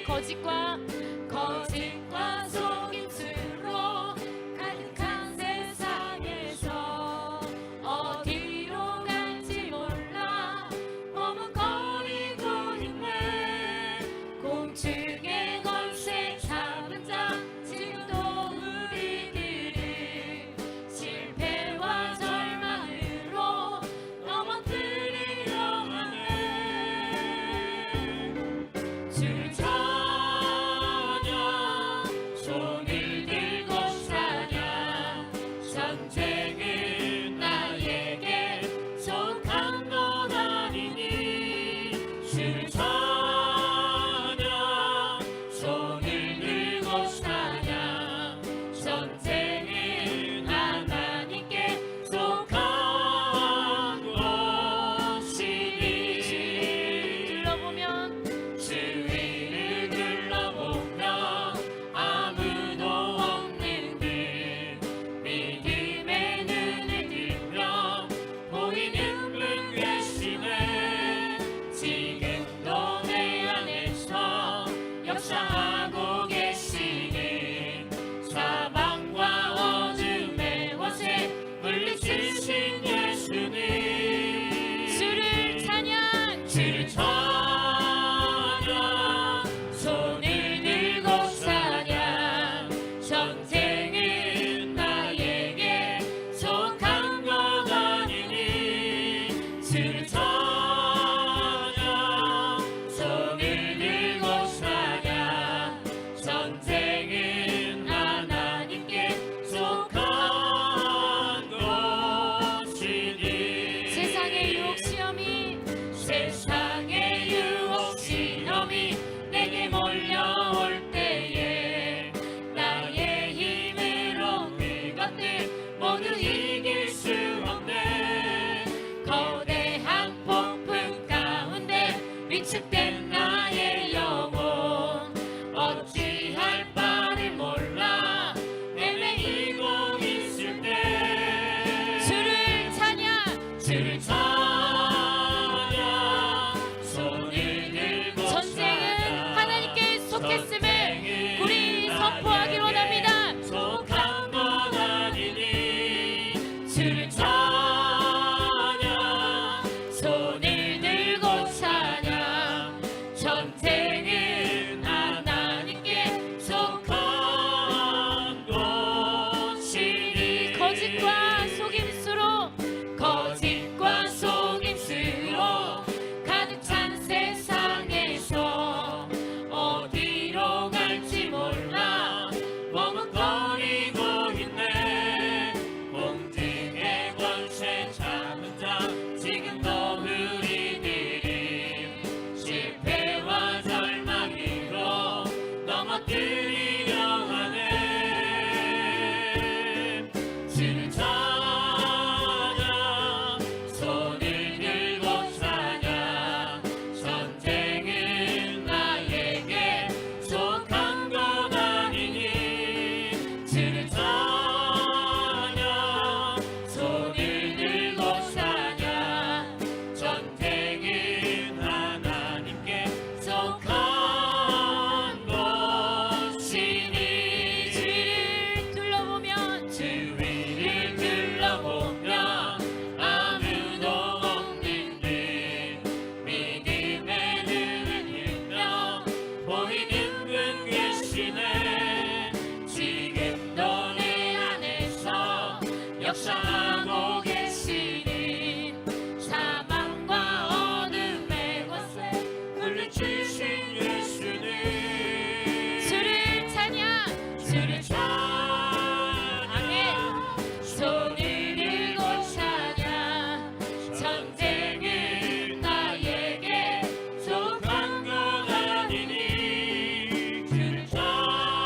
거짓과 속임수로 가득한 세상에서 어디로 갈지 몰라 머뭇거리고 있는 공중의 권세 잡은 자 지금도 우리들을 실패와 절망으로 넘어뜨리려 하는 주 찬양 손을 들고 찬양 전쟁은 나에게 속한 것 아니니 주 찬양 손을 들고 찬양 전쟁은 하나님께 속한 것이니 주위를 둘러보면 아무도 없는 듯 믿음의 눈을 들면 보이는 분 계시네 지금도 내 안에서 역사하고 계시는 사방과 어둠의 권세 물리치신 예수는 주를 찬양 손을 들고 찬양 전쟁은 나에게 속한 것 아니니 주를 찬양 손을 들고 찬양 전쟁은 하나님께 속한 것이니 세상의 유혹 시험이 내게 몰려올 때에 나의 힘으로 그것들 모두 이길 수 없는 거대한 폭풍 가운데 위축된 나의 영혼 어찌할 바를 몰라 헤매이고 있을 때 주를 찬양 손을 들고 전쟁은 하나님께 속했음을 우리 선포하길 원합니다. 속한 것 아니니 주를 찬양 손을 들고 찬양 전쟁은 하나님께 속한 것이니 거짓과 속임수로 가득 찬 세상에서 어디로 갈지 몰라 머뭇거리고 있네 공중의 권세 잡은 자 지금도 우리들을 실패와 절망으로 넘어뜨리려 하네 주를 찬양 손을 들고 찬양 전쟁은 나에게 속한 것 아니니 주를 찬양 손을 들고 찬양 전쟁은 하나님께 속한 것이니 주위를 둘러보면 아무도 없는 듯 믿음의 눈을 들면 보이는 분 계시네 지금도 내 안에서 역사하고 계시는 사망과 어둠의 권세 물리치신 예수는 주를 찬양 손을 들고 찬양 전쟁은 나에게 속한 것 아니니 주를 찬양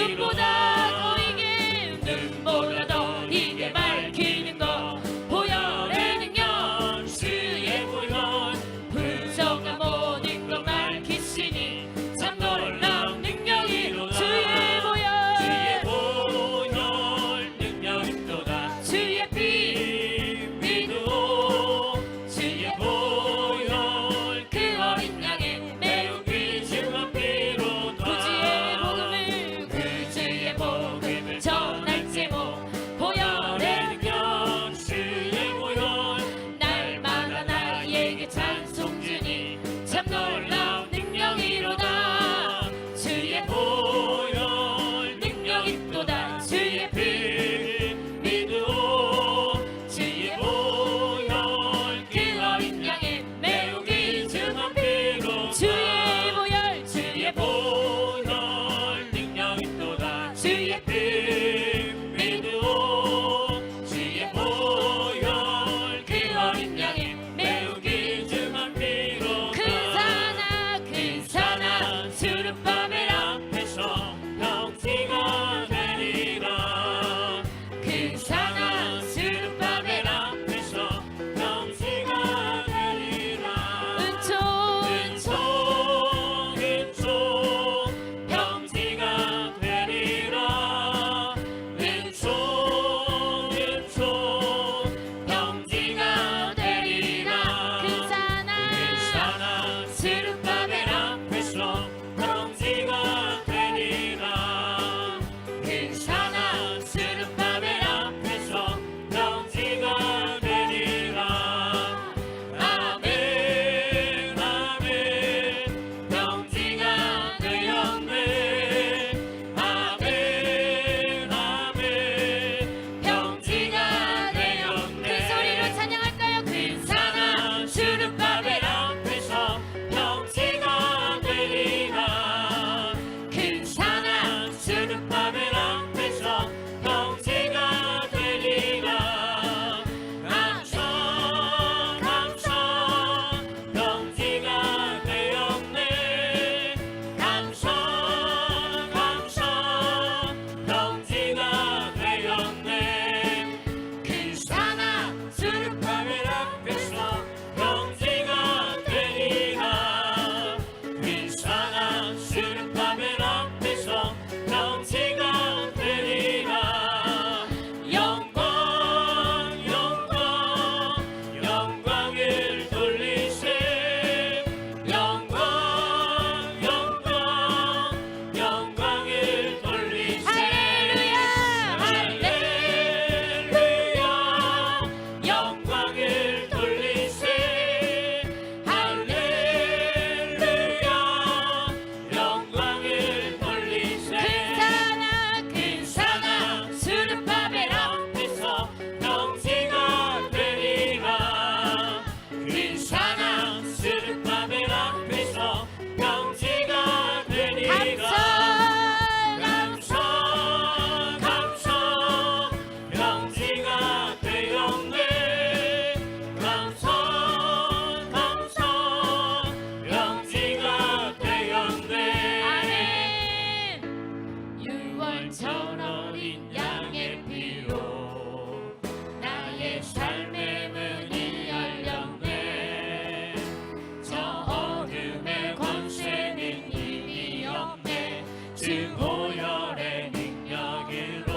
눈보다 더 이게 눈보다 더 이게 밝히는 것 보혈의 능력 주의 보혈 불성한 모든 것 밝히시니 참 놀라운 능력이 주의 보혈 능력이도다 주의 피 믿고 주의 보혈 그 어린 양의 매우 귀중한 피로 구주의 복음을 구주의 복음을 전할 제목 보혈의 능력 주의 보혈 날마다 나에게 찬송 주니 참 놀라운 능력이로다 주의 보혈 능력이도다 주의 피 믿고 주의 보혈 그 어린 양의 매우 귀중한 피로 주의 보혈 능력이도다 주의 피 믿고 주의 보혈 그 어린 양의 매우 귀중한 피로 큰 산아 수르바벨 앞에서 평지가 되리라 큰 산아 수르바벨 앞에서 평지가 되리라 은총 평지가 되리라 은총 평지가 되리라 큰 산아 스룹바벨 앞에서 평지가 되리라 큰 산아 스룹바벨 앞에서 평지가 되리라 아멘 아멘 평지가 되었네 아멘 아멘 평지가 되었네 큰 소리로 찬양할까요? 큰 산아 수르바벨 앞에서 평지가 되리라 큰 산아 수르바벨 앞에서 평지가 되리라 감사 평지가 되었네 감사 평지가 되었네 큰 산아 수르바벨 앞에서 평지가 되리라 큰 산아 수르바벨 앞에서 평지가 되리라 영광을 돌리세 영광을 돌리세 할렐루야 영광을 돌리세 할렐루야 영광을 돌리세 큰 산아 수르바벨 앞에서 평지가 되리라 큰 산아 수르바벨 앞에서 평지가 되리라 감사 평지가 되었네 감사 평지가 되었네 아멘 6월철 어린 양의 피로 나의 삶의 문이 열렸네 저 어둠의 권세는 이미 없네 주 보혈의 능력으로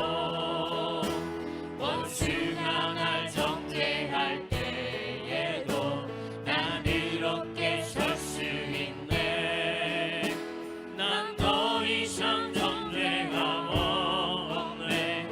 원수가 날 정죄할 때에도 난 이렇게 설 수 있네 난 더 이상 정죄가 없네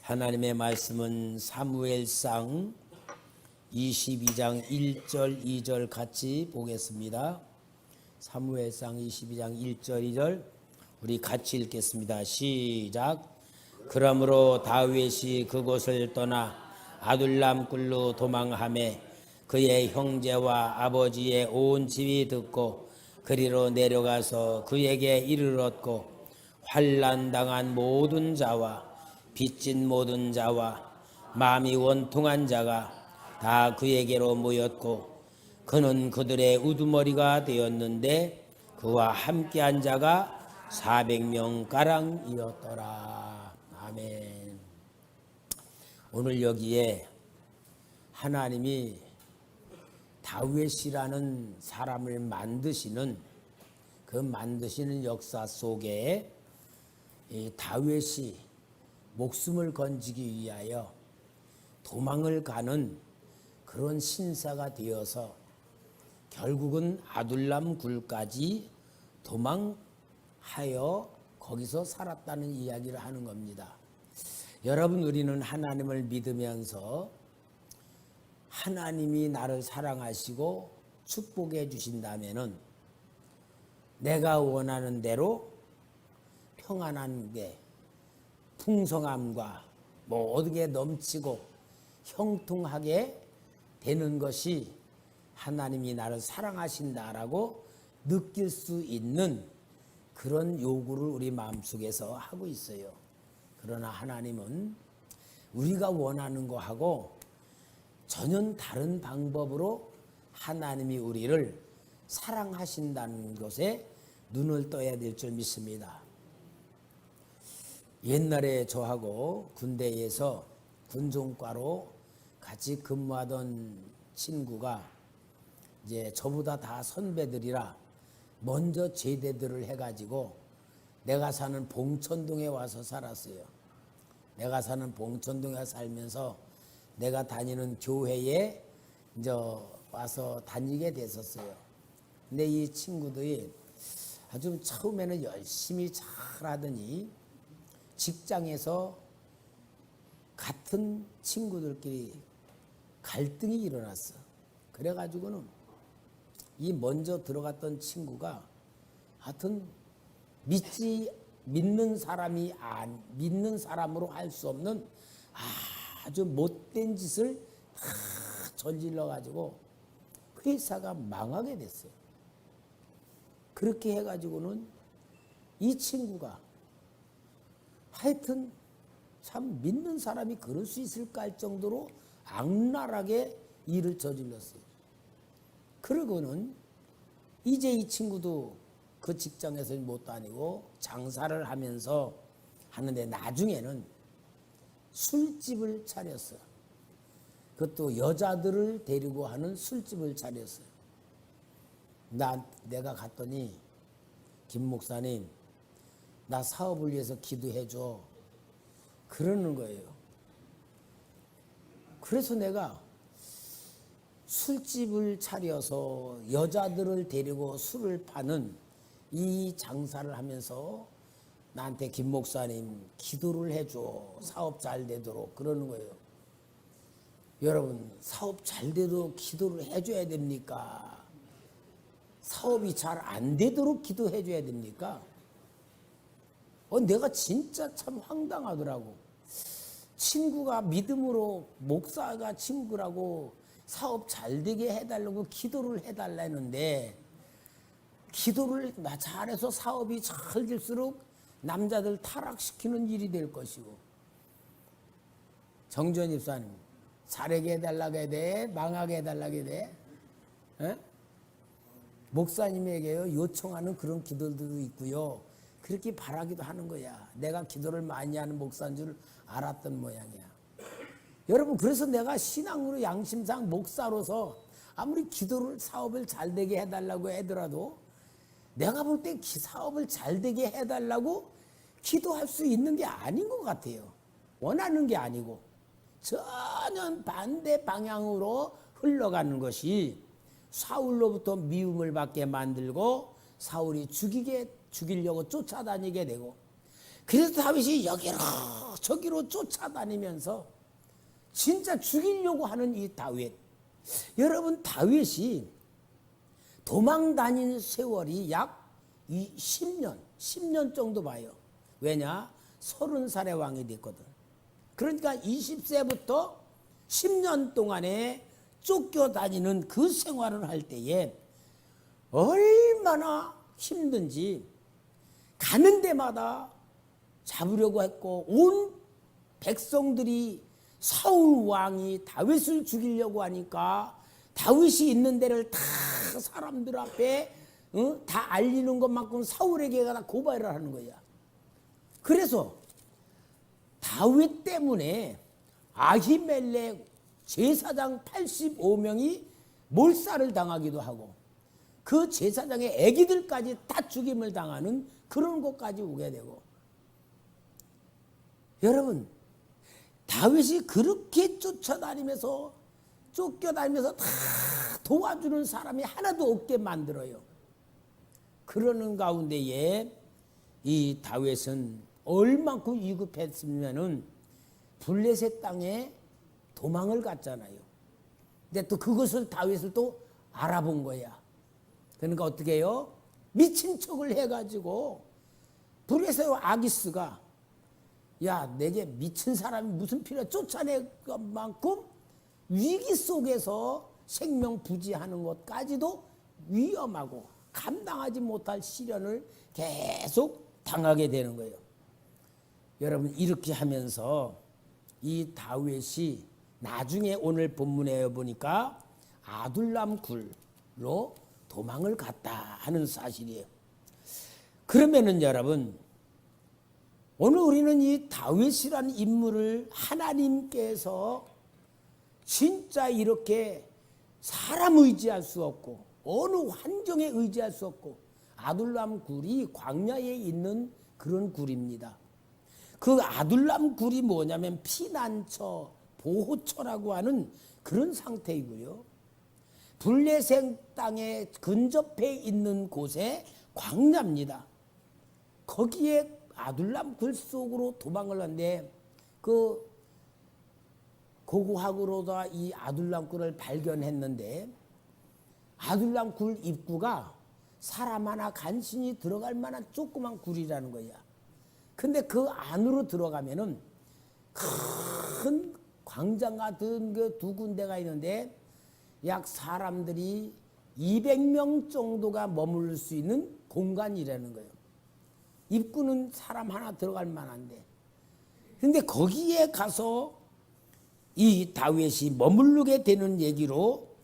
하나님의 말씀은 사무엘상 22장 1절 2절 같이 보겠습니다. 사무엘상 22장 1절 2절 우리 같이 읽겠습니다. 시작. 그러므로 다윗이 그곳을 떠나 아둘람 굴로 도망하매 그의 형제와 아버지의 온 집이 듣고 그리로 내려가서 그에게 이르렀고 환난 당한 모든 자와 빚진 모든 자와 마음이 원통한 자가 다 그에게로 모였고 그는 그들의 우두머리가 되었는데 그와 함께한 자가 400명 가량이었더라. 아멘. 오늘 여기에 하나님이 다윗이라는 사람을 만드시는 그 만드시는 역사 속에 이 다윗이 목숨을 건지기 위하여 도망을 가는 그런 신사가 되어서 결국은 아둘람 굴까지 도망하여 거기서 살았다는 이야기를 하는 겁니다. 여러분, 우리는 하나님을 믿으면서 하나님이 나를 사랑하시고 축복해 주신다면은 내가 원하는 대로 평안한 게 풍성함과 어떻게 넘치고 형통하게 되는 것이 하나님이 나를 사랑하신다라고 느낄 수 있는 그런 요구를 우리 마음속에서 하고 있어요. 그러나 하나님은 우리가 원하는 거하고 전혀 다른 방법으로 하나님이 우리를 사랑하신다는 것에 눈을 떠야 될 줄 믿습니다. 옛날에 저하고 군대에서 군종과로 같이 근무하던 친구가 이제 저보다 다 선배들이라 먼저 제대들을 해가지고 내가 사는 봉천동에 와서 살았어요. 내가 사는 봉천동에 살면서 내가 다니는 교회에 이제 와서 다니게 됐었어요. 근데 이 친구들이 아주 처음에는 열심히 잘하더니 직장에서 같은 친구들끼리 갈등이 일어났어. 그래가지고는 이 먼저 들어갔던 친구가 하여튼 믿는 사람이 믿는 사람으로 할 수 없는 아주 못된 짓을 다 저질러 가지고 회사가 망하게 됐어요. 그렇게 해가지고는 이 친구가 하여튼 참 믿는 사람이 그럴 수 있을까 할 정도로 악랄하게 일을 저질렀어요. 그러고는 이제 이 친구도 그 직장에서 못 다니고 장사를 하면서 하는데 나중에는 술집을 차렸어요. 그것도 여자들을 데리고 하는 술집을 차렸어요. 내가 갔더니 김 목사님, 나 사업을 위해서 기도해 줘. 그러는 거예요. 그래서 내가 술집을 차려서 여자들을 데리고 술을 파는 이 장사를 하면서 나한테 김 목사님 기도를 해줘. 사업 잘 되도록. 그러는 거예요. 여러분, 사업 잘 되도록 기도를 해줘야 됩니까? 사업이 잘 안 되도록 기도해 줘야 됩니까? 내가 진짜 참 황당하더라고. 친구가 믿음으로 목사가 친구라고 사업 잘 되게 해달라고 기도를 해달라는데 기도를 잘해서 사업이 잘 될수록 남자들 타락시키는 일이 될 것이고, 정전 입사님 잘하게 해달라고 해야 돼? 망하게 해달라고 해야 돼? 에? 목사님에게요 요청하는 그런 기도들도 있고요. 그렇게 바라기도 하는 거야. 내가 기도를 많이 하는 목사인 줄 알았던 모양이야. 여러분, 그래서 내가 신앙으로 양심상 목사로서 아무리 기도를 사업을 잘 되게 해달라고 하더라도 내가 볼 때 사업을 잘 되게 해달라고 기도할 수 있는 게 아닌 것 같아요. 원하는 게 아니고 전혀 반대 방향으로 흘러가는 것이 사울로부터 미움을 받게 만들고 사울이 죽이려고 쫓아다니게 되고, 그래서 다윗이 여기로 저기로 쫓아다니면서 진짜 죽이려고 하는 이 다윗. 여러분, 다윗이 도망 다닌 세월이 약 10년 정도 봐요. 왜냐? 30살의 왕이 됐거든. 그러니까 20세부터 10년 동안에 쫓겨다니는 그 생활을 할 때에 얼마나 힘든지 가는 데마다 잡으려고 했고, 온 백성들이 사울 왕이 다윗을 죽이려고 하니까 다윗이 있는 데를 다 사람들 앞에 다 알리는 것만큼 사울에게 다 고발을 하는 거야. 그래서 다윗 때문에 아히멜렉 제사장 85명이 몰살을 당하기도 하고, 그 제사장의 애기들까지 다 죽임을 당하는 그런 것까지 오게 되고. 여러분, 다윗이 그렇게 쫓겨다니면서 다 도와주는 사람이 하나도 없게 만들어요. 그러는 가운데에 이 다윗은 얼만큼 위급했으면은 블레셋 땅에 도망을 갔잖아요. 근데 또 그것을 다윗을 또 알아본 거야. 그러니까 어떻게 해요? 미친 척을 해가지고 블레셋 아기스가, 야, 내게 미친 사람이 무슨 필요야? 쫓아낼 것만큼 위기 속에서 생명 부지하는 것까지도 위험하고 감당하지 못할 시련을 계속 당하게 되는 거예요. 여러분, 이렇게 하면서 이 다윗이 나중에 오늘 본문에 보니까 아둘람 굴로 도망을 갔다 하는 사실이에요. 그러면은 여러분, 오늘 우리는 이 다윗이라는 인물을 하나님께서 진짜 이렇게 사람 의지할 수 없고 어느 환경에 의지할 수 없고, 아둘람 굴이 광야에 있는 그런 굴입니다. 그 아둘람 굴이 뭐냐면 피난처, 보호처라고 하는 그런 상태이고요. 블레셋 땅에 근접해 있는 곳에 광야입니다. 거기에 아둘람 굴 속으로 도망을 갔는데, 그 고고학으로다 이 아둘람 굴을 발견했는데, 아둘람 굴 입구가 사람 하나 간신히 들어갈 만한 조그만 굴이라는 거야. 근데 그 안으로 들어가면은 큰 광장 같은 그 두 군데가 있는데 약 사람들이 200명 정도가 머물 수 있는 공간이라는 거예요. 입구는 사람 하나 들어갈 만한데, 근데 거기에 가서 이 다윗이 머무르게 되는 얘기로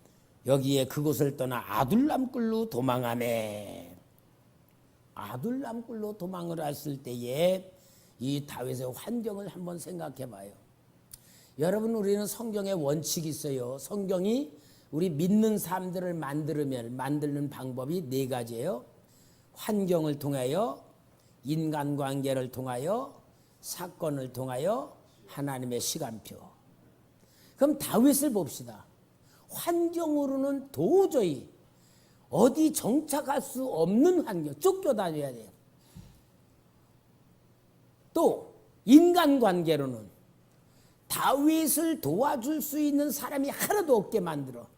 여기에 그곳을 떠나 아둘람 굴로 도망하네. 아둘람 굴로 도망을 했을 때에 이 다윗의 환경을 한번 생각해 봐요. 여러분, 우리는 성경에 원칙이 있어요. 성경이 우리 믿는 사람들을 만드는 방법이 4가지예요. 환경을 통하여, 인간관계를 통하여, 사건을 통하여, 하나님의 시간표. 그럼 다윗을 봅시다. 환경으로는 도저히 어디 정착할 수 없는 환경, 쫓겨다녀야 돼요. 또 인간관계로는 다윗을 도와줄 수 있는 사람이 하나도 없게 만들어.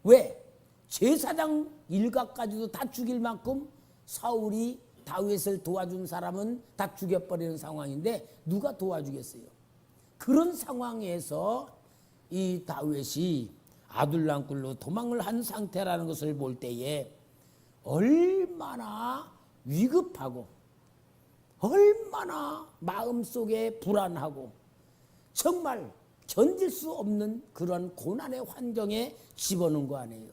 왜? 제사장 일가까지도 다 죽일 만큼 사울이 다윗을 도와준 사람은 다 죽여버리는 상황인데 누가 도와주겠어요? 그런 상황에서 이 다윗이 아둘람 굴로 도망을 한 상태라는 것을 볼 때에 얼마나 위급하고 얼마나 마음속에 불안하고 정말 견딜 수 없는 그런 고난의 환경에 집어넣은 거 아니에요.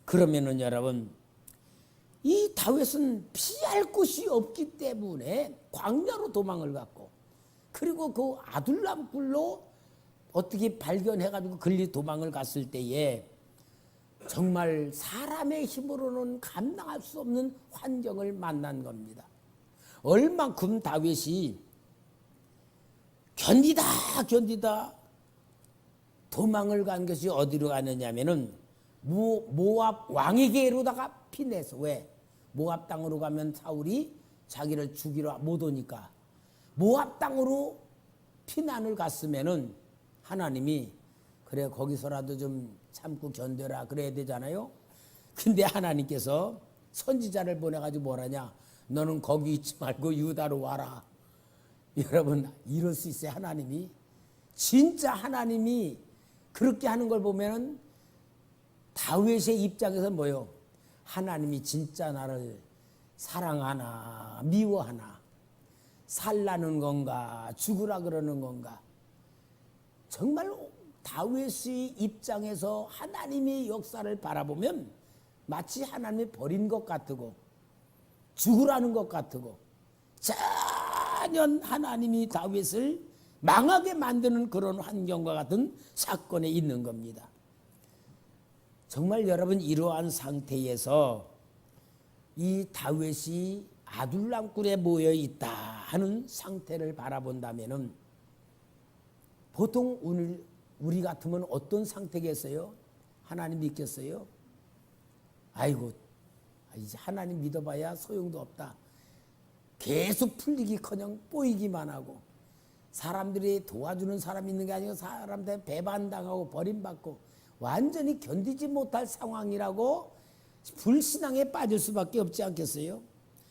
그러면은 여러분, 이 다윗은 피할 곳이 없기 때문에 광야로 도망을 갔고, 그리고 그 아둘람 굴로 어떻게 발견해가지고 걸리 도망을 갔을 때에 정말 사람의 힘으로는 감당할 수 없는 환경을 만난 겁니다. 얼만큼 다윗이 견디다 도망을 간 것이 어디로 가느냐면은 모압 왕에게로다가 피내서. 왜? 모압 땅으로 가면 사울이 자기를 죽이러 못 오니까 모압 땅으로 피난을 갔으면은 하나님이 그래 거기서라도 좀 참고 견뎌라 그래야 되잖아요. 근데 하나님께서 선지자를 보내가지고 뭐라냐, 너는 거기 있지 말고 유다로 와라. 여러분 이럴 수 있어요. 하나님이 진짜 하나님이 그렇게 하는 걸 보면은 다윗의 입장에서 뭐요? 하나님이 진짜 나를 사랑하나 미워하나, 살라는 건가 죽으라 그러는 건가. 정말로 다윗의 입장에서 하나님의 역사를 바라보면 마치 하나님이 버린 것 같고 죽으라는 것 같고 전혀 하나님이 다윗을 망하게 만드는 그런 환경과 같은 사건에 있는 겁니다. 정말 여러분 이러한 상태에서 이 다윗이 아둘람 굴에 모여 있다 하는 상태를 바라본다면은 보통 우리 같으면 어떤 상태겠어요? 하나님 믿겠어요? 아이고 이제 하나님 믿어봐야 소용도 없다. 계속 풀리기커녕 꼬이기만 하고 사람들이 도와주는 사람이 있는 게 아니고 사람들 배반당하고 버림받고 완전히 견디지 못할 상황이라고 불신앙에 빠질 수밖에 없지 않겠어요?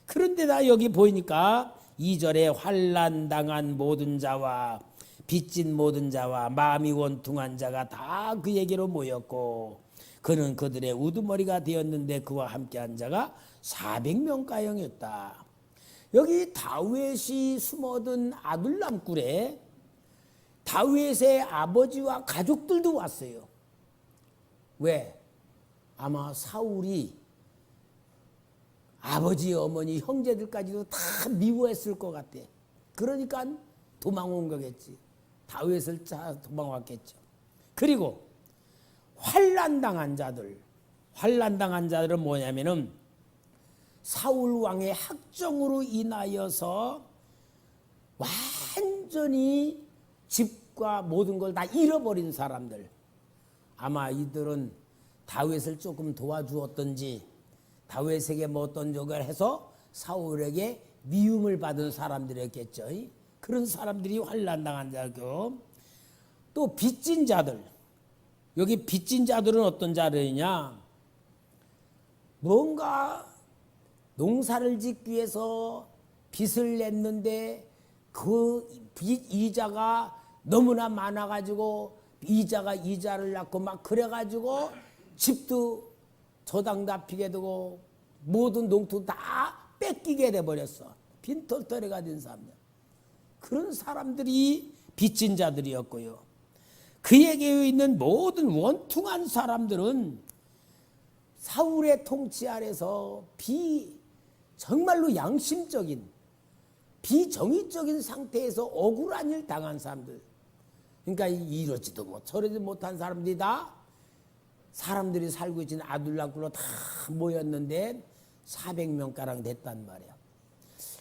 그런데 나 여기 보이니까 2절에 환난당한 모든 자와 빚진 모든 자와 마음이 원통한 자가 다 그에게로 모였고 그는 그들의 우두머리가 되었는데 그와 함께한 자가 400명가량이었다. 여기 다윗이 숨어든 아둘람 굴에 다윗의 아버지와 가족들도 왔어요. 왜? 아마 사울이 아버지, 어머니, 형제들까지도 다 미워했을 것 같아. 그러니까 도망온 거겠지. 다윗을 짜 도망왔겠죠. 그리고 환난당한 자들은 뭐냐면은 사울 왕의 학정으로 인하여서 완전히 집과 모든 걸 다 잃어버린 사람들. 아마 이들은 다윗을 조금 도와주었던지 다윗에게 뭐 어떤 적을 해서 사울에게 미움을 받은 사람들이었겠죠. 그런 사람들이 환난당한 자고 또 빚진 자들. 여기 빚진 자들은 어떤 자들이냐? 뭔가 농사를 짓기 위해서 빚을 냈는데 그 빚 이자가 너무나 많아가지고 이자가 이자를 낳고 막 그래가지고 집도 저당 잡히게 되고 모든 농토 다 뺏기게 돼버렸어. 빈털터리가 된 사람들. 그런 사람들이 빚진 자들이었고요. 그에게 있는 모든 원통한 사람들은 사울의 통치 아래서 정말로 양심적인 비정의적인 상태에서 억울한 일 당한 사람들. 그러니까 이러지도 못 저러지 못한 사람들이 다 사람들이 살고 있는 아둘람굴로 다 모였는데 400명가량 됐단 말이야.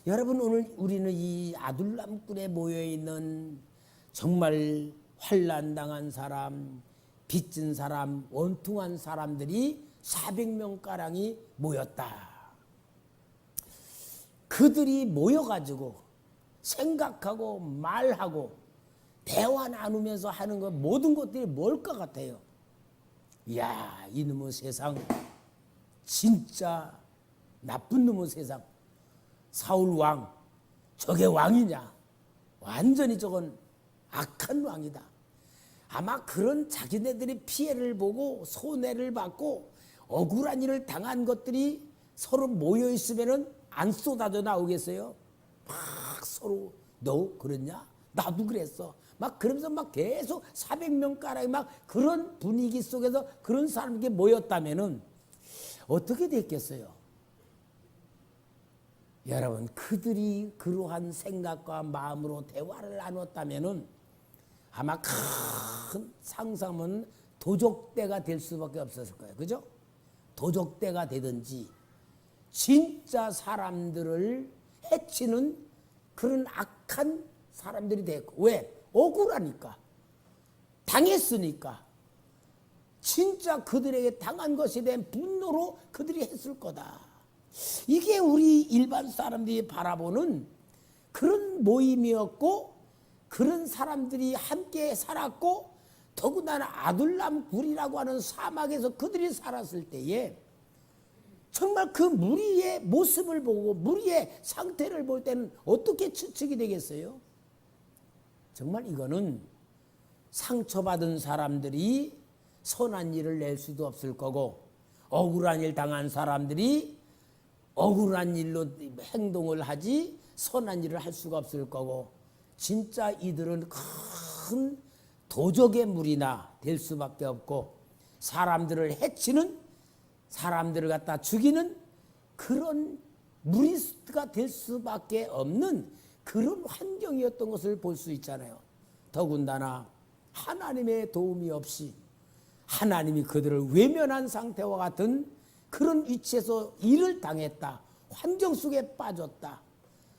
여러분 오늘 우리는 이 아둘람굴에 모여있는 정말 환난당한 사람, 빚진 사람, 원통한 사람들이 400명가량이 모였다. 그들이 모여가지고 생각하고 말하고 대화 나누면서 하는 것 모든 것들이 뭘 것 같아요? 이야 이놈의 세상 진짜 나쁜 놈의 세상. 사울 왕 저게 왕이냐? 완전히 저건 악한 왕이다. 아마 그런 자기네들이 피해를 보고 손해를 받고 억울한 일을 당한 것들이 서로 모여있으면은 안 쏟아져 나오겠어요? 막 서로 너 그랬냐? 나도 그랬어. 막 그러면서 막 계속 400명가량이 막 그런 분위기 속에서 그런 사람에게 모였다면은 어떻게 됐겠어요? 여러분 그들이 그러한 생각과 마음으로 대화를 나눴다면은 아마 큰 상상은 도적대가 될 수밖에 없었을 거예요. 그죠? 도적대가 되든지 진짜 사람들을 해치는 그런 악한 사람들이 됐고. 왜? 억울하니까. 당했으니까. 진짜 그들에게 당한 것에 대한 분노로 그들이 했을 거다. 이게 우리 일반 사람들이 바라보는 그런 모임이었고, 그런 사람들이 함께 살았고, 더군다나 아둘람 굴이라고 하는 사막에서 그들이 살았을 때에 정말 그 무리의 모습을 보고 무리의 상태를 볼 때는 어떻게 추측이 되겠어요? 정말 이거는 상처받은 사람들이 선한 일을 낼 수도 없을 거고, 억울한 일 당한 사람들이 억울한 일로 행동을 하지 선한 일을 할 수가 없을 거고, 진짜 이들은 큰 도적의 무리나 될 수밖에 없고, 사람들을 해치는, 사람들을 갖다 죽이는 그런 무리가 될 수밖에 없는 그런 환경이었던 것을 볼 수 있잖아요. 더군다나 하나님의 도움이 없이 하나님이 그들을 외면한 상태와 같은 그런 위치에서 일을 당했다, 환경 속에 빠졌다,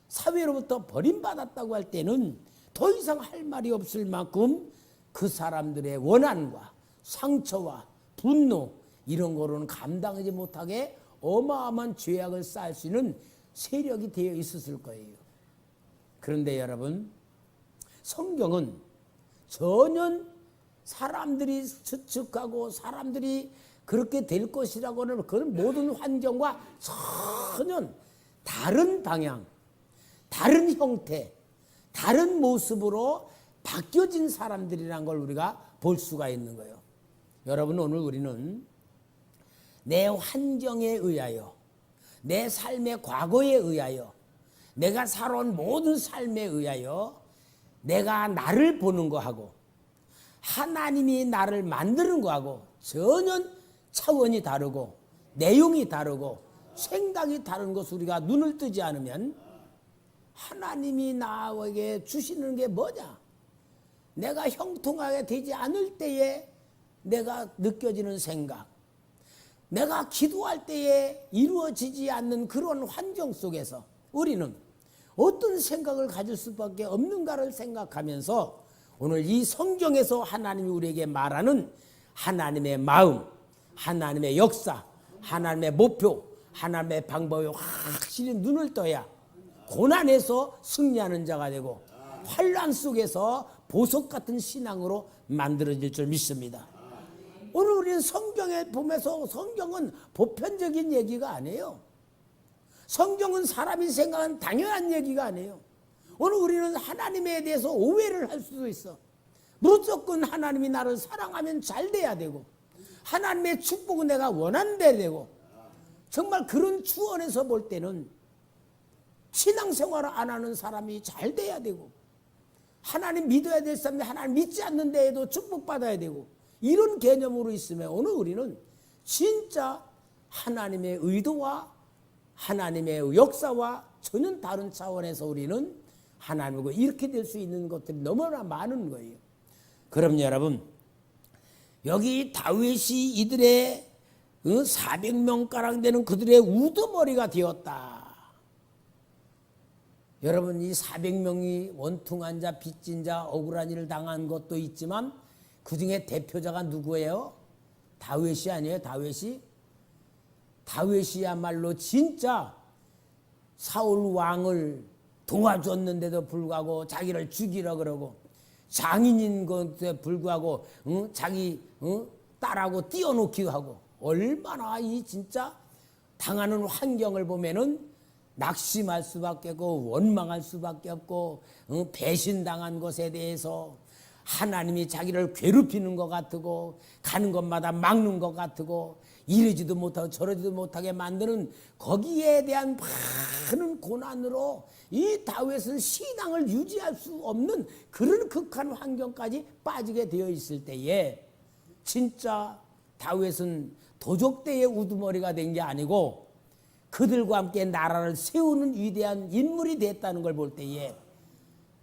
사회로부터 버림받았다고 할 때는 더 이상 할 말이 없을 만큼 그 사람들의 원한과 상처와 분노 이런 거로는 감당하지 못하게 어마어마한 죄악을 쌓을 수 있는 세력이 되어 있었을 거예요. 그런데 여러분, 성경은 전혀 사람들이 추측하고 사람들이 그렇게 될 것이라고 하는 그런 모든 환경과 전혀 다른 방향, 다른 형태, 다른 모습으로 바뀌어진 사람들이라는 걸 우리가 볼 수가 있는 거예요. 여러분, 오늘 우리는 내 환경에 의하여, 내 삶의 과거에 의하여, 내가 살아온 모든 삶에 의하여 내가 나를 보는 거하고 하나님이 나를 만드는 거하고 전혀 차원이 다르고 내용이 다르고 생각이 다른 것을 우리가 눈을 뜨지 않으면, 하나님이 나에게 주시는 게 뭐냐? 내가 형통하게 되지 않을 때에 내가 느껴지는 생각, 내가 기도할 때에 이루어지지 않는 그런 환경 속에서 우리는 어떤 생각을 가질 수밖에 없는가를 생각하면서 오늘 이 성경에서 하나님이 우리에게 말하는 하나님의 마음, 하나님의 역사, 하나님의 목표, 하나님의 방법에 확실히 눈을 떠야 고난에서 승리하는 자가 되고 환난 속에서 보석 같은 신앙으로 만들어질 줄 믿습니다. 오늘 우리는 성경에 보면서 성경은 보편적인 얘기가 아니에요. 성경은 사람이 생각하는 당연한 얘기가 아니에요. 오늘 우리는 하나님에 대해서 오해를 할 수도 있어. 무조건 하나님이 나를 사랑하면 잘 돼야 되고, 하나님의 축복은 내가 원하는 대로 되고, 정말 그런 추원에서 볼 때는 신앙생활을 안 하는 사람이 잘 돼야 되고, 하나님 믿어야 될 사람이 하나님 믿지 않는 데에도 축복받아야 되고, 이런 개념으로 있으면 오늘 우리는 진짜 하나님의 의도와 하나님의 역사와 전혀 다른 차원에서 우리는 하나님이고 이렇게 될 수 있는 것들이 너무나 많은 거예요. 그럼 여러분, 여기 다윗이 이들의 400명가량 되는 그들의 우두머리가 되었다. 여러분, 이 400명이 원통한 자, 빚진 자, 억울한 일을 당한 것도 있지만 그 중에 대표자가 누구예요? 다윗이 아니에요? 다윗이야말로 진짜 사울 왕을 도와줬는데도 불구하고 자기를 죽이라 그러고, 장인인 것에 불구하고 자기 딸하고 띄워놓기도 하고, 얼마나 이 진짜 당하는 환경을 보면은 낙심할 수밖에 없고 원망할 수밖에 없고, 배신당한 것에 대해서 하나님이 자기를 괴롭히는 것 같고 가는 곳마다 막는 것 같고 이러지도 못하고 저러지도 못하게 만드는 거기에 대한 많은 고난으로 이 다윗은 신앙을 유지할 수 없는 그런 극한 환경까지 빠지게 되어 있을 때에 진짜 다윗은 도적대의 우두머리가 된 게 아니고 그들과 함께 나라를 세우는 위대한 인물이 됐다는 걸 볼 때에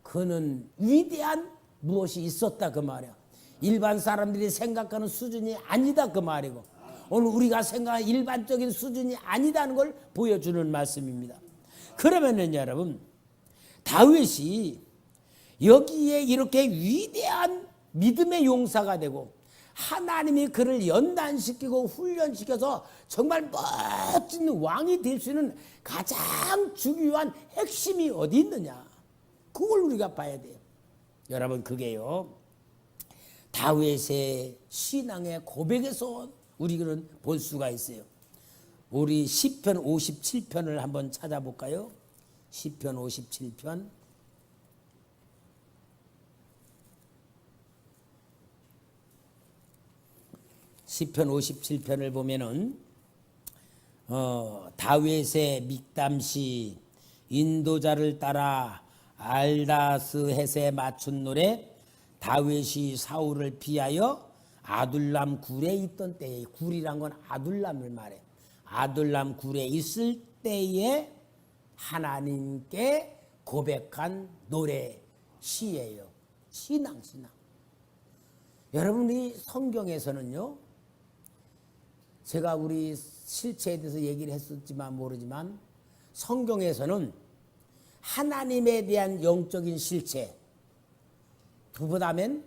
그는 위대한 무엇이 있었다 그 말이야. 일반 사람들이 생각하는 수준이 아니다 그 말이고, 오늘 우리가 생각하는 일반적인 수준이 아니다는 걸 보여주는 말씀입니다. 그러면은 여러분, 다윗이 여기에 이렇게 위대한 믿음의 용사가 되고 하나님이 그를 연단시키고 훈련시켜서 정말 멋진 왕이 될 수 있는 가장 중요한 핵심이 어디 있느냐, 그걸 우리가 봐야 돼요. 여러분, 그게요 다윗의 신앙의 고백에서 우리는 볼 수가 있어요. 우리 시편 57편을 한번 찾아볼까요? 시편 57편. 시편 57편을 보면은 다윗의 믹담시, 인도자를 따라 알다스헷에 맞춘 노래, 다윗이 사울을 피하여 아둘람 굴에 있던 때에, 굴이란 건 아둘람을 말해. 아둘람 굴에 있을 때에 하나님께 고백한 노래, 시예요. 신앙. 여러분이 성경에서는요, 제가 우리 실체에 대해서 얘기를 했었지만 모르지만 성경에서는 하나님에 대한 영적인 실체, 그보다는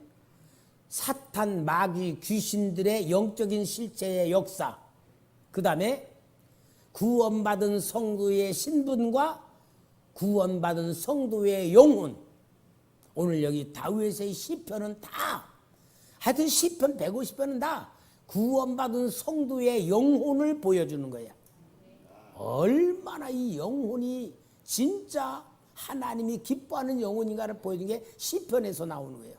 사탄, 마귀, 귀신들의 영적인 실체의 역사, 그 다음에 구원받은 성도의 신분과 구원받은 성도의 영혼, 오늘 여기 다윗의 시편은 다, 하여튼 시편 150편은 다 구원받은 성도의 영혼을 보여주는 거야. 얼마나 이 영혼이 진짜 하나님이 기뻐하는 영혼인가를 보여준 게 시편에서 나오는 거예요.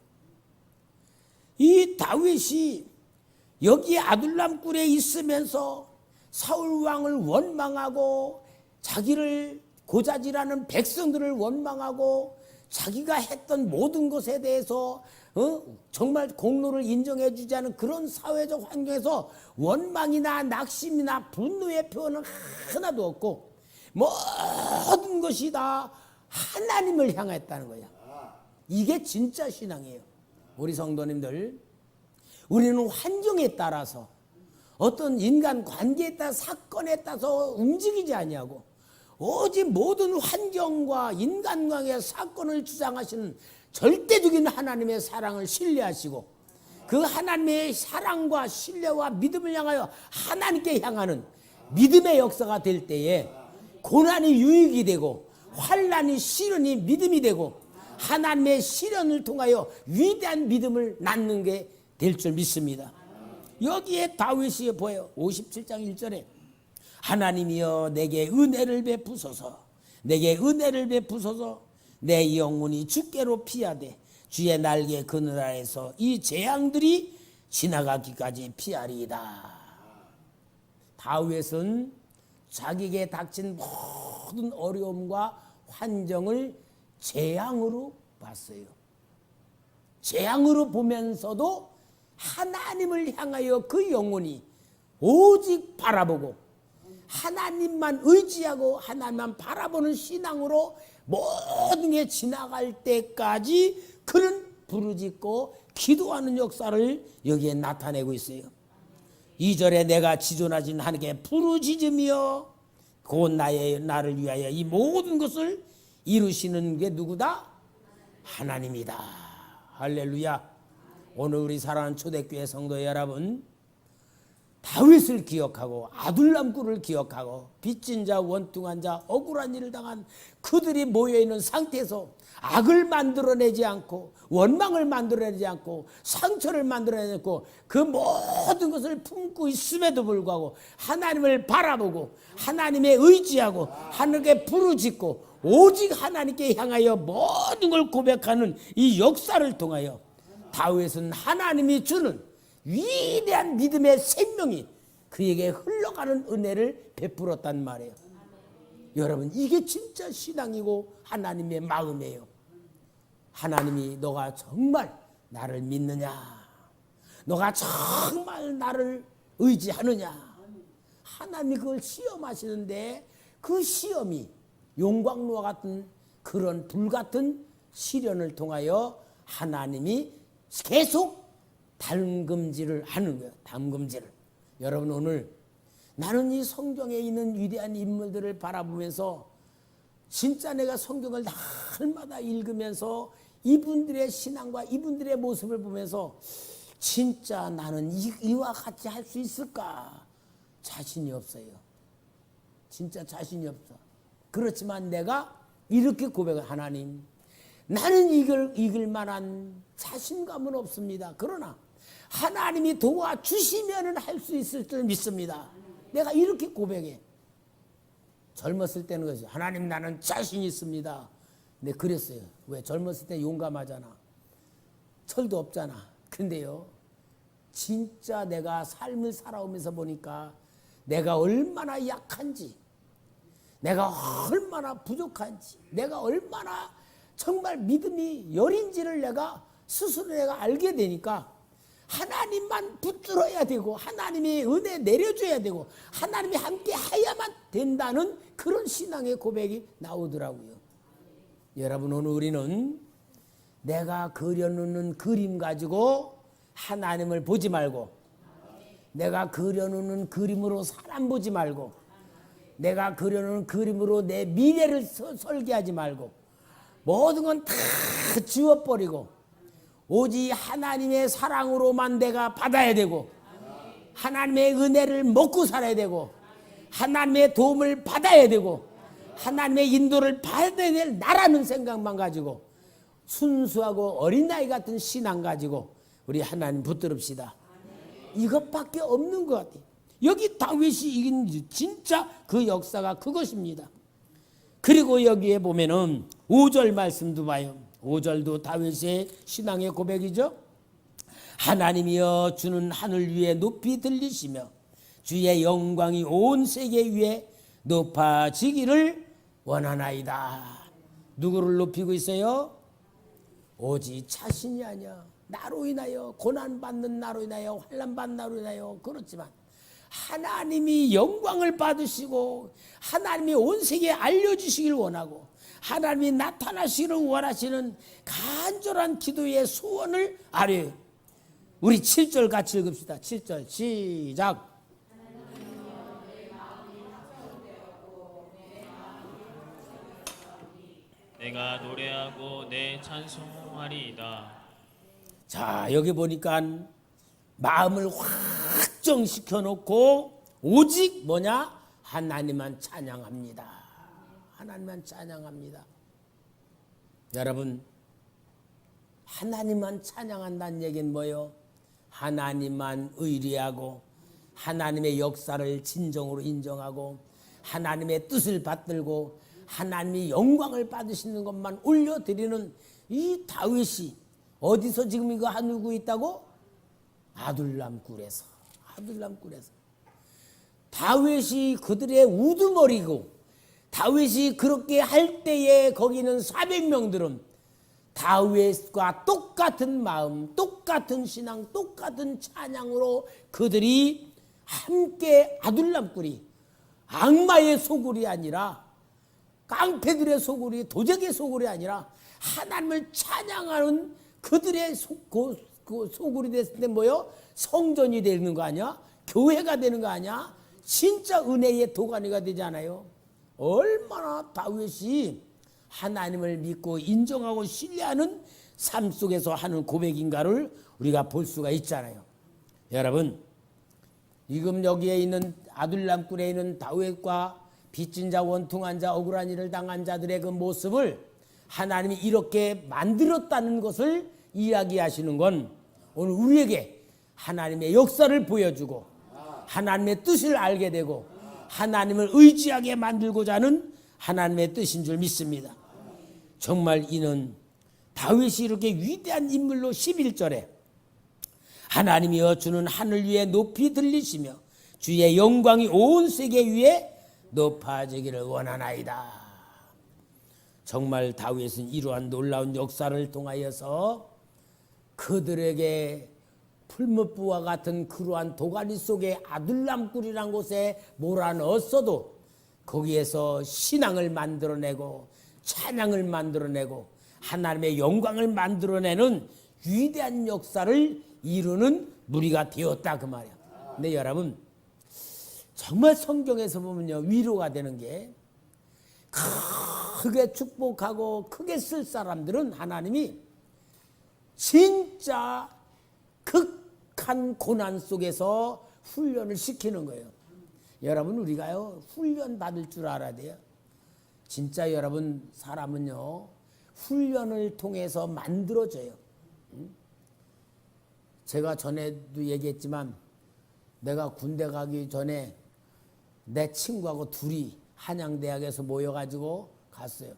이 다윗이 여기 아둘람 굴에 있으면서 사울 왕을 원망하고 자기를 고자질하는 백성들을 원망하고 자기가 했던 모든 것에 대해서 정말 공로를 인정해 주지 않은 그런 사회적 환경에서 원망이나 낙심이나 분노의 표현은 하나도 없고 모든 것이 다 하나님을 향했다는 거야. 이게 진짜 신앙이에요. 우리 성도님들, 우리는 환경에 따라서 어떤 인간 관계에 따라 사건에 따라서 움직이지 아니하고 오직 모든 환경과 인간관계의 사건을 주장하시는 절대적인 하나님의 사랑을 신뢰하시고 그 하나님의 사랑과 신뢰와 믿음을 향하여 하나님께 향하는 믿음의 역사가 될 때에 고난이 유익이 되고 환난이 시련이 믿음이 되고 하나님의 시련을 통하여 위대한 믿음을 낳는 게 될 줄 믿습니다. 여기에 다윗이 보여요. 57장 1절에 하나님이여 내게 은혜를 베푸소서, 내게 은혜를 베푸소서, 내 영혼이 주께로 피하되 주의 날개 그늘 아래서 이 재앙들이 지나가기까지 피하리이다. 다윗은 자기에게 닥친 모든 어려움과 환경을 재앙으로 봤어요. 재앙으로 보면서도 하나님을 향하여 그 영혼이 오직 바라보고 하나님만 의지하고 하나님만 바라보는 신앙으로 모든 게 지나갈 때까지 그는 부르짖고 기도하는 역사를 여기에 나타내고 있어요. 2절에 내가 지존하신 하나님께 부르짖으며 곧 나를 위하여 이 모든 것을 이루시는 게 누구다? 하나님이다. 할렐루야. 오늘 우리 사랑하는 초대교회 성도 여러분, 다윗을 기억하고 아둘람 굴을 기억하고 빚진 자, 원통한 자, 억울한 일을 당한 그들이 모여있는 상태에서 악을 만들어내지 않고 원망을 만들어내지 않고 상처를 만들어내지 않고 그 모든 것을 품고 있음에도 불구하고 하나님을 바라보고 하나님의 의지하고 하나님께 부르짖고 오직 하나님께 향하여 모든 걸 고백하는 이 역사를 통하여 다윗은 하나님이 주는 위대한 믿음의 생명이 그에게 흘러가는 은혜를 베풀었단 말이에요. 여러분, 이게 진짜 신앙이고 하나님의 마음이에요. 하나님이 너가 정말 나를 믿느냐, 너가 정말 나를 의지하느냐, 하나님이 그걸 시험하시는데 그 시험이 용광로와 같은 그런 불같은 시련을 통하여 하나님이 계속 담금질을 하는 거예요. 담금질을. 여러분, 오늘 나는 이 성경에 있는 위대한 인물들을 바라보면서 진짜 내가 성경을 날마다 읽으면서 이분들의 신앙과 이분들의 모습을 보면서 진짜 나는 이와 같이 할 수 있을까? 자신이 없어요. 진짜 자신이 없어. 그렇지만 내가 이렇게 고백을, 하나님, 나는 이길 만한 자신감은 없습니다. 그러나 하나님이 도와주시면 할 수 있을 줄 믿습니다. 내가 이렇게 고백해. 젊었을 때는 그랬어요. 하나님, 나는 자신 있습니다. 근데 그랬어요. 왜? 젊었을 때 용감하잖아. 철도 없잖아. 근데요, 진짜 내가 삶을 살아오면서 보니까 내가 얼마나 약한지, 내가 얼마나 부족한지, 내가 얼마나 정말 믿음이 여린지를 내가 알게 되니까 하나님만 붙들어야 되고, 하나님의 은혜 내려줘야 되고, 하나님이 함께 해야만 된다는 그런 신앙의 고백이 나오더라고요. 여러분, 오늘 우리는 내가 그려놓는 그림 가지고 하나님을 보지 말고, 내가 그려놓는 그림으로 사람 보지 말고, 내가 그려놓은 그림으로 내 미래를 설계하지 말고, 모든 건 다 지워버리고 오직 하나님의 사랑으로만 내가 받아야 되고, 하나님의 은혜를 먹고 살아야 되고, 하나님의 도움을 받아야 되고, 하나님의 인도를 받아야 될 나라는 생각만 가지고 순수하고 어린아이 같은 신앙 가지고 우리 하나님 붙들읍시다. 이것밖에 없는 것 같아요. 여기 다윗이 이긴 진짜 그 역사가 그것입니다. 그리고 여기에 보면은 5절 말씀도 봐요. 5절도 다윗의 신앙의 고백이죠. 하나님이여, 주는 하늘 위에 높이 들리시며 주의 영광이 온 세계 위에 높아지기를 원하나이다. 누구를 높이고 있어요? 오직 자신이 아니야. 나로 인하여, 고난받는 나로 인하여, 환난받는 나로 인하여. 그렇지만 하나님이 영광을 받으시고 하나님이 온 세계에 알려주시길 원하고 하나님이 나타나시기를 원하시는 간절한 기도의 소원을 아뢰요. 우리 7절 같이 읽읍시다. 7절 시작. 내가 노래하고 내 찬송하리이다. 자, 여기 보니까 마음을 확정시켜 놓고 오직 뭐냐? 하나님만 찬양합니다. 하나님만 찬양합니다. 여러분, 하나님만 찬양한다는 얘기는 뭐예요? 하나님만 의리하고 하나님의 역사를 진정으로 인정하고 하나님의 뜻을 받들고 하나님이 영광을 받으시는 것만 올려드리는 이 다윗이 어디서 지금 이거 하누고 있다고? 아둘람 굴에서. 아둘람 굴에서. 다윗이 그들의 우두머리고 다윗이 그렇게 할 때에 거기는 400명들은 다윗과 똑같은 마음, 똑같은 신앙, 똑같은 찬양으로 그들이 함께 아둘람굴이, 악마의 소굴이 아니라, 깡패들의 소굴이, 도적의 소굴이 아니라 하나님을 찬양하는 그들의 소굴이 됐을 때 뭐요? 성전이 되는 거 아니야? 교회가 되는 거 아니야? 진짜 은혜의 도가니가 되지 않아요? 얼마나 다윗이 하나님을 믿고 인정하고 신뢰하는 삶 속에서 하는 고백인가를 우리가 볼 수가 있잖아요. 여러분, 지금 여기에 있는 아둘람굴에 있는 다윗과 빚진 자, 원통한 자, 억울한 일을 당한 자들의 그 모습을 하나님이 이렇게 만들었다는 것을 이야기하시는 건 오늘 우리에게 하나님의 역사를 보여주고 하나님의 뜻을 알게 되고 하나님을 의지하게 만들고자 하는 하나님의 뜻인 줄 믿습니다. 정말 이는 다윗이 이렇게 위대한 인물로 11절에 하나님이여, 주는 하늘 위에 높이 들리시며 주의 영광이 온 세계 위에 높아지기를 원하나이다. 정말 다윗은 이러한 놀라운 역사를 통하여서 그들에게 풀무부와 같은 그러한 도가니 속에 아둘람굴이란 곳에 몰아넣었어도 거기에서 신앙을 만들어내고 찬양을 만들어내고 하나님의 영광을 만들어내는 위대한 역사를 이루는 무리가 되었다, 그 말이야. 근데 여러분, 정말 성경에서 보면요, 위로가 되는 게 크게 축복하고 크게 쓸 사람들은 하나님이 진짜 극한 고난 속에서 훈련을 시키는 거예요. 여러분 우리가요 훈련 받을 줄 알아야 돼요. 진짜 여러분 사람은요 훈련을 통해서 만들어져요. 제가 전에도 얘기했지만 내가 군대 가기 전에 내 친구하고 둘이 한양대학에서 모여가지고 갔어요.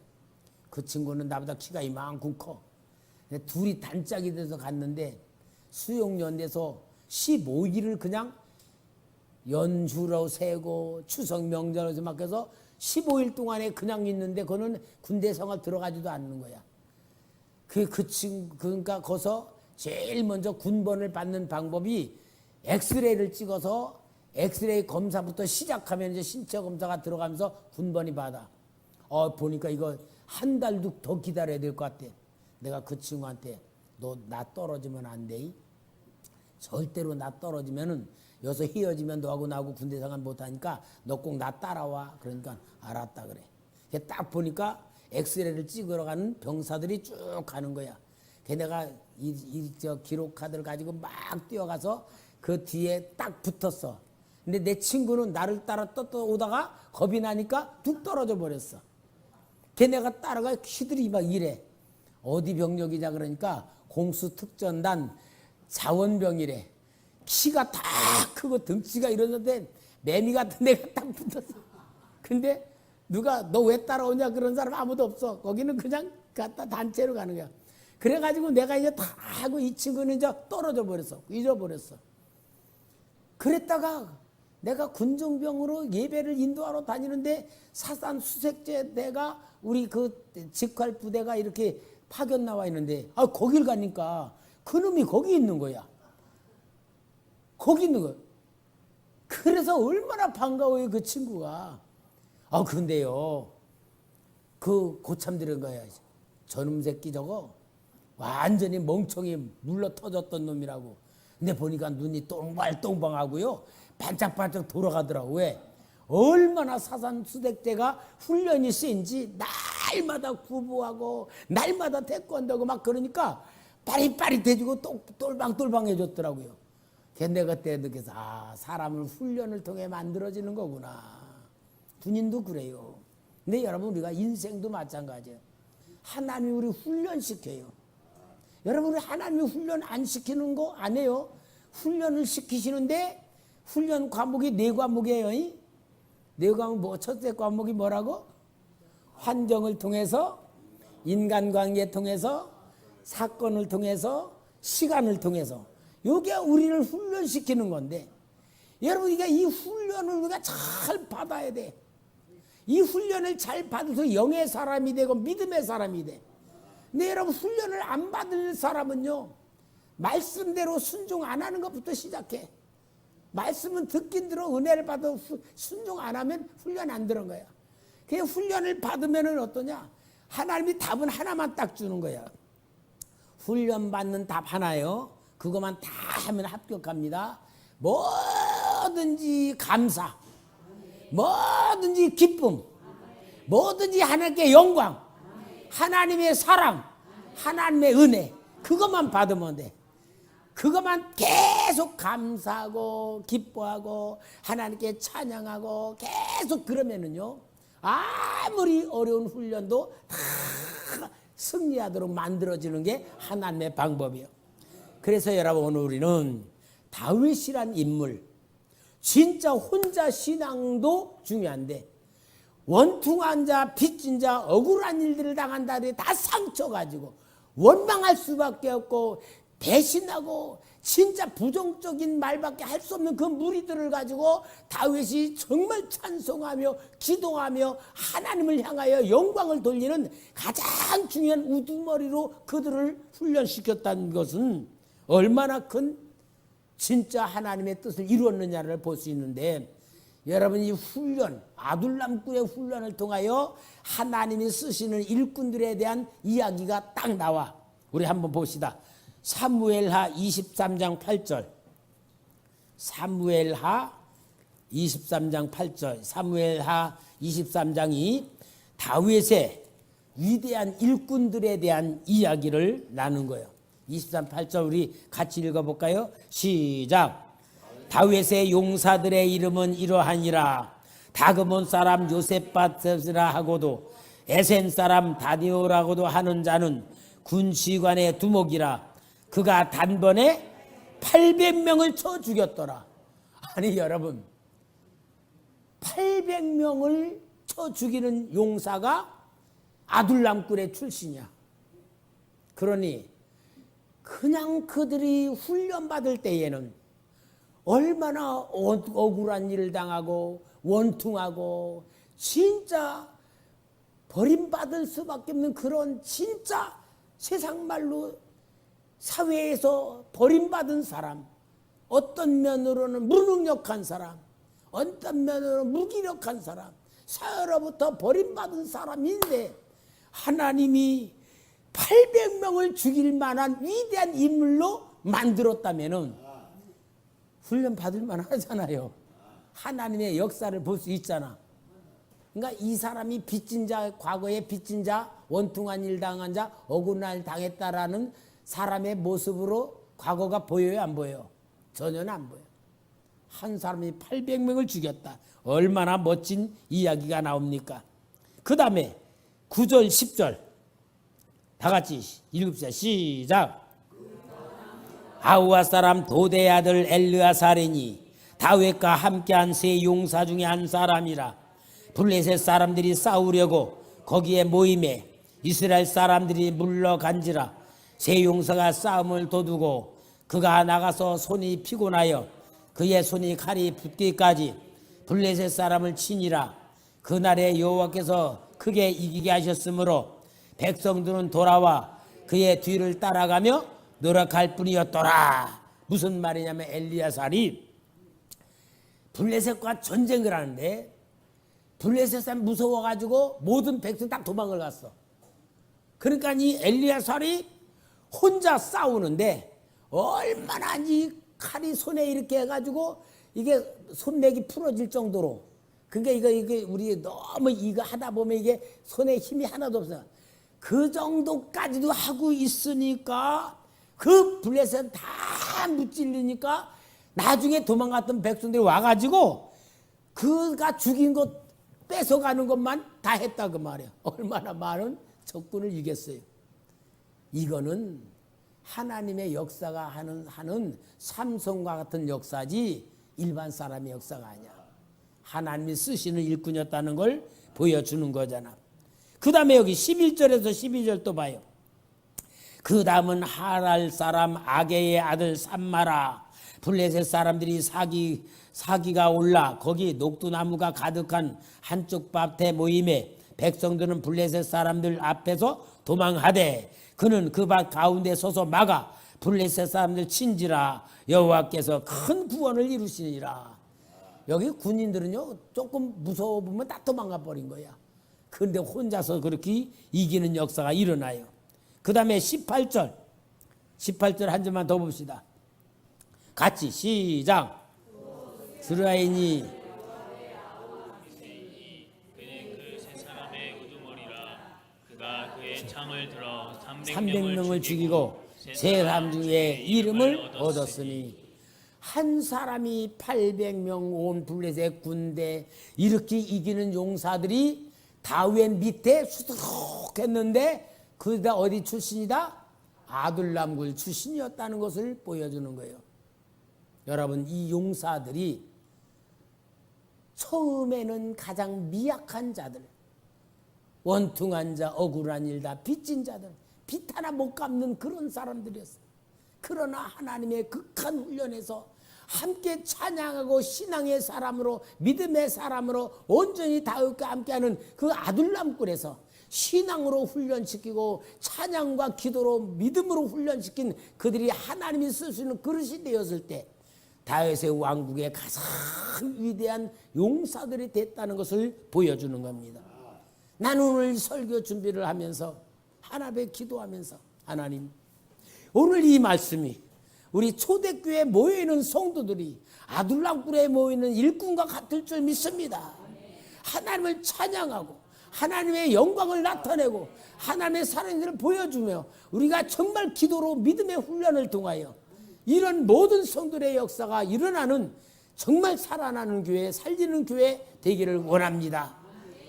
그 친구는 나보다 키가 이만큼 커. 둘이 단짝이 돼서 갔는데 수용연대에서 15일을 그냥 연휴로 세고 추석 명절에서 막 해서 15일 동안에 그냥 있는데 그거는 군대 생활 들어가지도 않는 거야. 그 친구 그러니까 거기서 제일 먼저 군번을 받는 방법이 엑스레이를 찍어서 엑스레이 검사부터 시작하면 이제 신체 검사가 들어가면서 군번이 받아. 보니까 이거 한 달도 더 기다려야 될 것 같아. 내가 그 친구한테 너 나 떨어지면 안 돼. 절대로 나 떨어지면은 여기서 헤어지면 너하고 나하고 군대 생활 못하니까 너 꼭 나 따라와. 그러니까 알았다 그래. 딱 보니까 엑스레이를 찍으러 가는 병사들이 쭉 가는 거야. 내가 저 기록 카드를 가지고 막 뛰어가서 그 뒤에 딱 붙었어. 근데 내 친구는 나를 따라 오다가 겁이 나니까 뚝 떨어져 버렸어. 걔네가 따라가 키들이 막 이래. 어디 병력이냐 그러니까 공수특전단 자원병이래. 키가 다 크고 등치가 이러는데 매미 같은 데가 딱 붙었어. 근데 누가 너 왜 따라오냐 그런 사람 아무도 없어. 거기는 그냥 갖다 단체로 가는 거야. 그래가지고 내가 이제 다 하고 이 친구는 이제 떨어져 버렸어. 잊어버렸어. 그랬다가 내가 군정병으로 예배를 인도하러 다니는데 사산 수색제대가 우리 그 직할 부대가 이렇게 파견 나와 있는데 거길 가니까 그놈이 거기 있는 거야. 거기 있는 거야. 그래서 얼마나 반가워요 그 친구가. 근데요 그 고참 들은 거야. 저놈 새끼 저거 완전히 멍청이 물러 터졌던 놈이라고. 근데 보니까 눈이 똥발똥방하고요 반짝반짝 돌아가더라고. 왜? 얼마나 사산 수색대가 훈련이 센지 날마다 구보하고 날마다 태권도하고 막 그러니까 빠릿빠릿해지고 똘방똘방해졌더라고요. 내가 그때 느껴서 사람을 훈련을 통해 만들어지는 거구나. 군인도 그래요. 근데 여러분 우리가 인생도 마찬가지예요. 하나님이 우리 훈련시켜요. 여러분 우리 하나님이 훈련 안 시키는 거 안 해요. 훈련을 시키시는데 훈련 과목이 4과목이에요. 4과목 첫째 과목이 뭐라고? 환경을 통해서, 인간관계 통해서, 사건을 통해서, 시간을 통해서. 이게 우리를 훈련시키는 건데 여러분 우리가 이 훈련을 우리가 잘 받아야 돼. 이 훈련을 잘 받아서 영의 사람이 되고 믿음의 사람이 돼. 근데 여러분 훈련을 안 받을 사람은요 말씀대로 순종 안 하는 것부터 시작해. 말씀은 듣긴 들어 은혜를 받아 순종 안 하면 훈련 안 들은 거야. 그 훈련을 받으면 어떠냐? 하나님이 답은 하나만 딱 주는 거야. 훈련 받는 답 하나요. 그것만 다 하면 합격합니다. 뭐든지 감사, 뭐든지 기쁨, 뭐든지 하나님께 영광, 하나님의 사랑, 하나님의 은혜, 그것만 받으면 돼. 그것만 계속 감사하고 기뻐하고 하나님께 찬양하고 계속 그러면은요 아무리 어려운 훈련도 다 승리하도록 만들어지는 게 하나님의 방법이에요. 그래서 여러분 오늘 우리는 다윗이란 인물, 진짜 혼자 신앙도 중요한데 원통한 자, 빚진 자, 억울한 일들을 당한다 다 상처가지고 원망할 수밖에 없고 배신하고 진짜 부정적인 말밖에 할 수 없는 그 무리들을 가지고 다윗이 정말 찬송하며 기도하며 하나님을 향하여 영광을 돌리는 가장 중요한 우두머리로 그들을 훈련시켰다는 것은 얼마나 큰 진짜 하나님의 뜻을 이루었느냐를 볼 수 있는데 여러분 이 훈련, 아둘람굴의 훈련을 통하여 하나님이 쓰시는 일꾼들에 대한 이야기가 딱 나와. 우리 한번 봅시다. 사무엘하 23장 8절. 사무엘하 23장 8절. 사무엘하 23장이 다윗의 위대한 일꾼들에 대한 이야기를 나눈 거예요. 23, 8절 우리 같이 읽어볼까요? 시작. 다윗의 용사들의 이름은 이러하니라. 다그몬 사람 요셉바셋이라 하고도 에센 사람 다니오라고도 하는 자는 군시관의 두목이라. 그가 단번에 800명을 쳐 죽였더라. 아니 여러분, 800명을 쳐 죽이는 용사가 아둘람굴의 출신이야. 그러니 그냥 그들이 훈련받을 때에는 얼마나 억울한 일을 당하고 원통하고 진짜 버림받을 수밖에 없는 그런 진짜 세상 말로 사회에서 버림받은 사람, 어떤 면으로는 무능력한 사람, 어떤 면으로는 무기력한 사람, 사회로부터 버림받은 사람인데 하나님이 800명을 죽일 만한 위대한 인물로 만들었다면은 훈련 받을 만하잖아요. 하나님의 역사를 볼 수 있잖아. 그러니까 이 사람이 빚진 자, 과거에 빚진 자, 원통한 일 당한 자, 억울한 일 당했다라는 사람의 모습으로 과거가 보여요, 안 보여요? 전혀는 안 보여요. 한 사람이 800명을 죽였다. 얼마나 멋진 이야기가 나옵니까? 그 다음에 9절, 10절 다 같이 읽읍시다. 시작. 아우아 사람 도대의 아들 엘르아사레니 다윗과 함께한 세 용사 중에 한 사람이라. 블레셋 사람들이 싸우려고 거기에 모임에 이스라엘 사람들이 물러간지라. 세 용사가 싸움을 도두고 그가 나가서 손이 피곤하여 그의 손이 칼이 붙기까지 블레셋 사람을 치니라. 그날에 여호와께서 크게 이기게 하셨으므로 백성들은 돌아와 그의 뒤를 따라가며 노력할 뿐이었더라. 무슨 말이냐면 엘리야살이 블레셋과 전쟁을 하는데 블레셋 사람 무서워가지고 모든 백성 딱 도망을 갔어. 그러니까 이 엘리야살이 혼자 싸우는데 얼마나 이 칼이 손에 이렇게 해가지고 이게 손맥이 풀어질 정도로, 그러니까 이게 우리 너무 이거 하다 보면 이게 손에 힘이 하나도 없어. 그 정도까지도 하고 있으니까 그 블레셋 다 무찔리니까 나중에 도망갔던 백성들이 와가지고 그가 죽인 것 뺏어가는 것만 다 했다 그 말이야. 얼마나 많은 적군을 이겼어요. 이거는 하나님의 역사가 하는 삼손과 같은 역사지 일반 사람의 역사가 아니야. 하나님이 쓰시는 일꾼이었다는 걸 보여주는 거잖아. 그 다음에 여기 11절에서 12절 또 봐요. 그 다음은 하랄 사람 아게의 아들 삼마라. 블레셋 사람들이 사기가 올라 거기 녹두나무가 가득한 한쪽 밭에 모임에 백성들은 블레셋 사람들 앞에서 도망하되 그는 그 밭 가운데 서서 막아 블레셋 사람들 친지라. 여호와께서 큰 구원을 이루시니라. 여기 군인들은요 조금 무서워 보면 다 도망가 버린 거야. 그런데 혼자서 그렇게 이기는 역사가 일어나요. 그 다음에 18절 한 절만 더 봅시다. 같이 시작. 스라인이 그는 그 세 사람의 우두머리라. 그가 그의 창을 들어 300명을 죽이고 세 사람 중에 이름을 얻었으니. 한 사람이 800명 온 블레셋 군대 이렇게 이기는 용사들이 다윗 밑에 수두룩했는데 그다 어디 출신이다? 아둘람굴 출신이었다는 것을 보여주는 거예요. 여러분, 이 용사들이 처음에는 가장 미약한 자들, 원통한 자, 억울한 일 다 빚진 자들, 빚 하나 못 갚는 그런 사람들이었어요. 그러나 하나님의 극한 훈련에서 함께 찬양하고 신앙의 사람으로, 믿음의 사람으로 온전히 다윗과 함께하는 그 아둘람굴에서 신앙으로 훈련시키고 찬양과 기도로 믿음으로 훈련시킨 그들이 하나님이 쓸 수 있는 그릇이 되었을 때 다윗의 왕국의 가장 위대한 용사들이 됐다는 것을 보여주는 겁니다. 나는 오늘 설교 준비를 하면서 하나님께 기도하면서 하나님, 오늘 이 말씀이 우리 초대교회에 모여있는 성도들이 아둘람굴에 모이는 일꾼과 같을 줄 믿습니다. 하나님을 찬양하고 하나님의 영광을 나타내고 하나님의 살아있는 보여주며 우리가 정말 기도로 믿음의 훈련을 통하여 이런 모든 성도의 역사가 일어나는 정말 살아나는 교회, 살리는 교회 되기를 원합니다.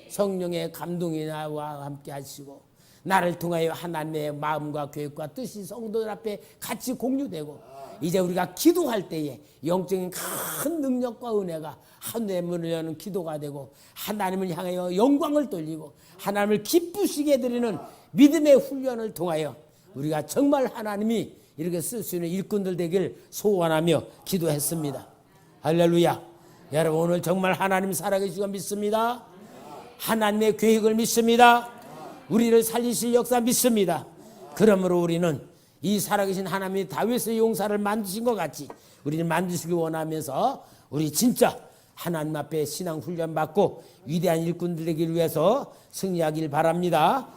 성령의 감동이 나와 함께 하시고 나를 통하여 하나님의 마음과 계획과 뜻이 성도들 앞에 같이 공유되고 이제 우리가 기도할 때에 영적인 큰 능력과 은혜가 하늘의 문을 여는 기도가 되고 하나님을 향하여 영광을 돌리고 하나님을 기쁘시게 해드리는 믿음의 훈련을 통하여 우리가 정말 하나님이 이렇게 쓸 수 있는 일꾼들 되길 소원하며 기도했습니다. 할렐루야. 여러분 오늘 정말 하나님 살아계시고 믿습니다. 하나님의 계획을 믿습니다. 우리를 살리실 역사 믿습니다. 그러므로 우리는 이 살아계신 하나님이 다윗의 용사를 만드신 것 같이 우리를 만드시기 원하면서 우리 진짜 하나님 앞에 신앙 훈련 받고 위대한 일꾼들 되기 위해서 승리하길 바랍니다.